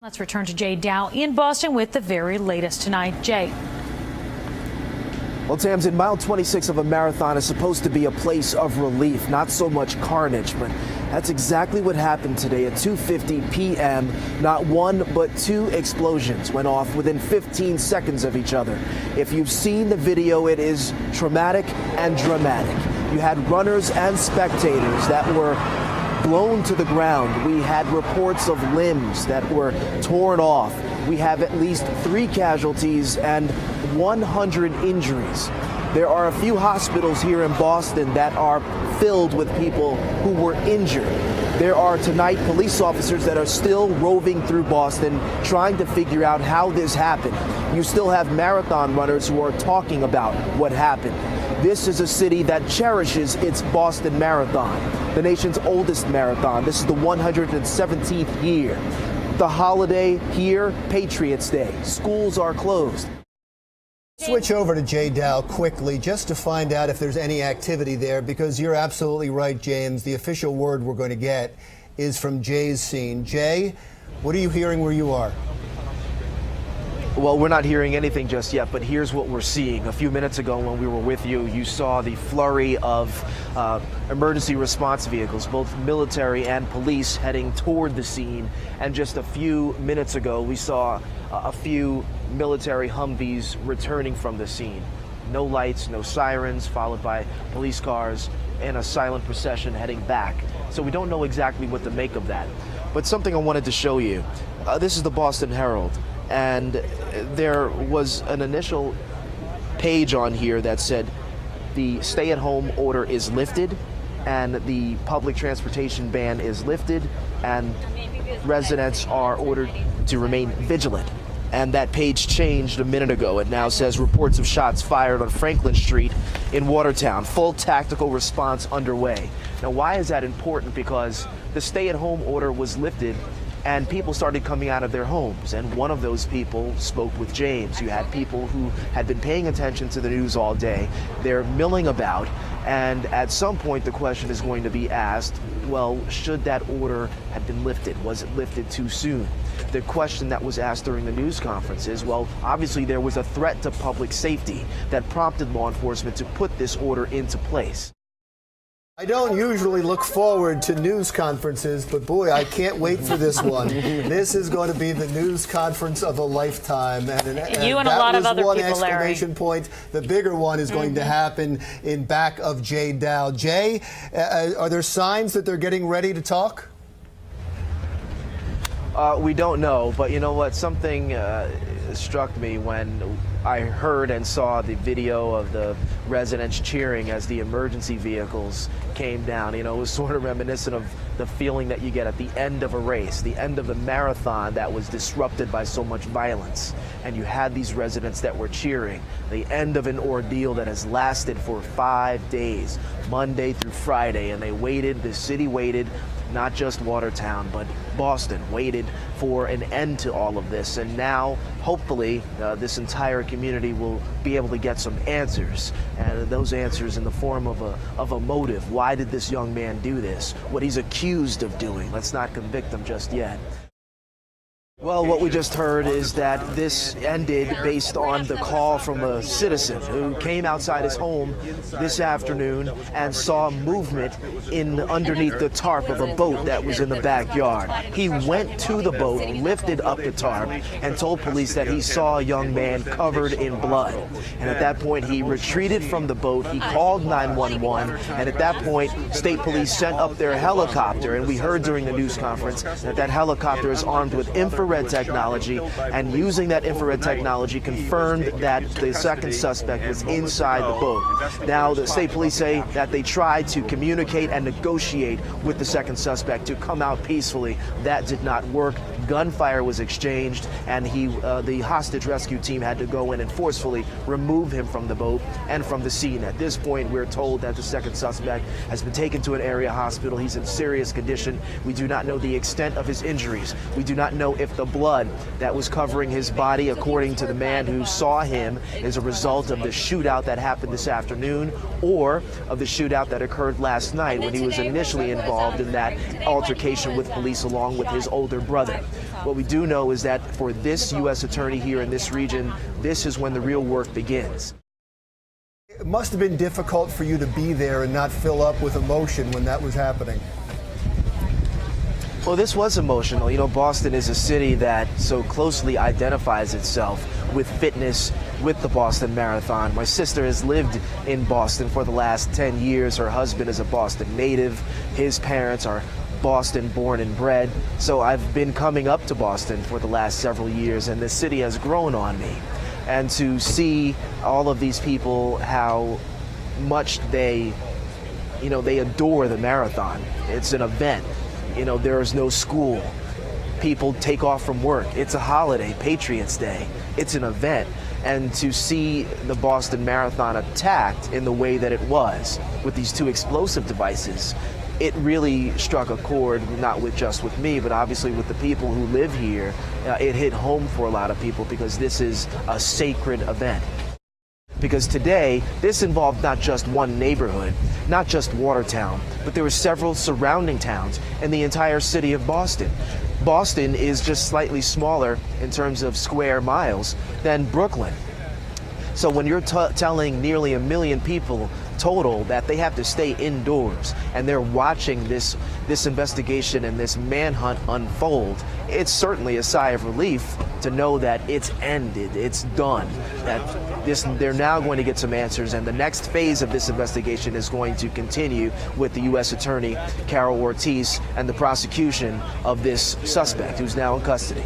Let's return to Jay Dow in Boston with the very latest tonight. Jay. Well, Tamsin, mile 26 of a marathon is supposed to be a place of relief, not so much carnage, but that's exactly what happened today at 2:50 p.m. Not one, but two explosions went off within 15 seconds of each other. If you've seen the video, it is traumatic and dramatic. You had runners and spectators that were blown to the ground. We had reports of limbs that were torn off. We have at least 3 casualties and 100 injuries. There are a few hospitals here in Boston that are filled with people who were injured. There are tonight police officers that are still roving through Boston trying to figure out how this happened. You still have marathon runners who are talking about what happened. This is a city that cherishes its Boston Marathon, the nation's oldest marathon. This is the 117th year. The holiday here, Patriots Day. Schools are closed. Switch over to Jay Dow quickly just to find out if there's any activity there, because you're absolutely right, James. The official word we're going to get is from Jay's scene. Jay, what are you hearing where you are? Well, we're not hearing anything just yet, but here's what we're seeing. A few minutes ago when we were with you, you saw the flurry of emergency response vehicles, both military and police, heading toward the scene. And just a few minutes ago, we saw a few military Humvees returning from the scene. No lights, no sirens, followed by police cars and a silent procession heading back. So we don't know exactly what to make of that. But something I wanted to show you. This is the Boston Herald. And there was an initial page on here that said the stay-at-home order is lifted and the public transportation ban is lifted and residents are ordered to remain vigilant. And that page changed a minute ago. It now says reports of shots fired on Franklin Street in Watertown. Full tactical response underway. Now, why is that important? Because the stay-at-home order was lifted and people started coming out of their homes. And one of those people spoke with James. You had people who had been paying attention to the news all day. They're milling about. And at some point, the question is going to be asked, well, should that order have been lifted? Was it lifted too soon? The question that was asked during the news conference is, well, obviously there was a threat to public safety that prompted law enforcement to put this order into place. I don't usually look forward to news conferences, but boy, I can't wait for this one. This is going to be the news conference of a lifetime. And you and a lot of other one people, exclamation Larry. point. The bigger one is going to happen in back of Jay Dow. Jay, are there signs that they're getting ready to talk? We don't know, but you know what? Something struck me when I heard and saw the video of the residents cheering as the emergency vehicles came down. You know, it was sort of reminiscent of the feeling that you get at the end of a race, the end of the marathon that was disrupted by so much violence. And you had these residents that were cheering, the end of an ordeal that has lasted for 5 days, Monday through Friday, and they waited, the city waited. Not just Watertown, but Boston waited for an end to all of this. And now, hopefully, this entire community will be able to get some answers. And those answers in the form of a motive. Why did this young man do this? What he's accused of doing. Let's not convict him just yet. Well, what we just heard is that this ended based on the call from a citizen who came outside his home this afternoon and saw movement in underneath the tarp of a boat that was in the backyard. He went to the boat, lifted up the tarp, and told police that he saw a young man covered in blood. And at that point, he retreated from the boat. He called 911, and at that point, state police sent up their helicopter. And we heard during the news conference that that helicopter is armed with infrared technology, and using that infrared technology confirmed that the second suspect was inside the boat. Now, the state police say that they tried to communicate and negotiate with the second suspect to come out peacefully. That did not work. Gunfire was exchanged, and the hostage rescue team had to go in and forcefully remove him from the boat and from the scene. At this point, we're told that the second suspect has been taken to an area hospital. He's in serious condition. We do not know the extent of his injuries. We do not know if the blood that was covering his body, according to the man who saw him, is a result of the shootout that happened this afternoon or of the shootout that occurred last night when he was initially involved in that altercation with police along with his older brother. What we do know is that for this U.S. attorney here in this region, this is when the real work begins. It must have been difficult for you to be there and not fill up with emotion when that was happening. Well, this was emotional. You know, Boston is a city that so closely identifies itself with fitness, with the Boston Marathon. My sister has lived in Boston for the last 10 years. Her husband is a Boston native. His parents are Boston born and bred. So I've been coming up to Boston for the last several years, and the city has grown on me. And to see all of these people, how much they adore the marathon. It's an event. You know, there is no school. People take off from work. It's a holiday, Patriots Day. It's an event. And to see the Boston Marathon attacked in the way that it was, with these two explosive devices, it really struck a chord, not just with me, but obviously with the people who live here. It hit home for a lot of people because this is a sacred event. Because today, this involved not just one neighborhood, not just Watertown, but there were several surrounding towns in the entire city of Boston. Boston is just slightly smaller in terms of square miles than Brooklyn. So when you're telling nearly 1 million people total that they have to stay indoors and they're watching this investigation and this manhunt unfold, it's certainly a sigh of relief to know that it's ended, it's done, that they're now going to get some answers, and the next phase of this investigation is going to continue with the U.S. Attorney Carol Ortiz and the prosecution of this suspect who's now in custody.